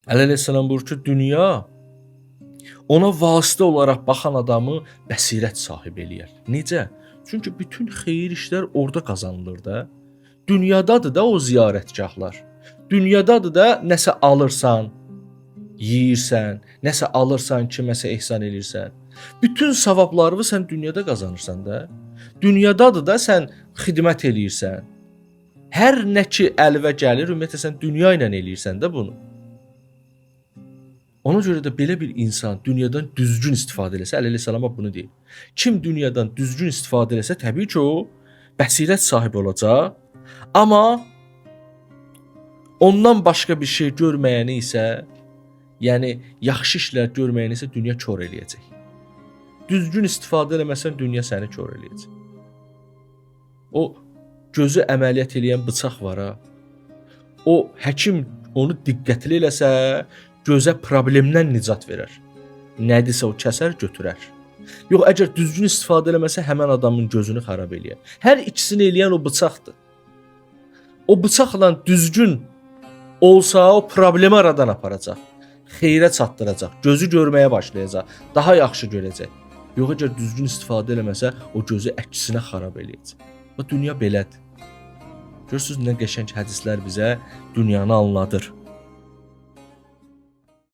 Əleyhissalam buyurur ki, dünya ona vasitə olaraq baxan adamı bəsirət sahibi eləyər. Necə? Çünki bütün xeyir işlər orada qazanılır da. Dünyadadır da o ziyarətgahlar. Dünyadadır da nəsə alırsan, yeyirsən, nəsə alırsan, kiməsə ehsan eləyirsən. Bütün savablarını sən dünyada qazanırsan da. Dünyadadır da sən xidmət eləyirsən. Hər nə ki əlvə gəlir, ümumiyyətlə sən dünya ilə eləyirsən də bunu. Ona görə də belə bir insan dünyadan düzgün istifadə eləsə, Əleyhissalam bunu deyir. Kim dünyadan düzgün istifadə eləsə, təbii ki o bəsirət sahibi olacaq. Amma ondan başqa bir şey görməyəni isə, yəni yaxşı işlər görməyəni isə dünya kor eləyəcək. Düzgün istifadə eləməsən dünya səni kor eləyəcək. O gözü əməliyyat eləyən bıçaq var ha. O həkim onu diqqətli eləsə, gözə problemdən nicat verər. Nədirsə o kəsər, götürər. Yox, əgər düzgün istifadə eləməsə həmin adamın gözünü xarab eləyər. Hər ikisini eləyən o bıçaqdır. O bıçaqla düzgün olsa o problemi aradan aparacaq. Xeyrə çatdıracaq, gözü görməyə başlayacaq, daha yaxşı görəcək. Yox, əgər düzgün istifadə eləməsə o gözü əksinə xarab eləyəcək. Bu dünya belədir. Görürsüz nə qəşəng hədislər bizə dünyanı anladır.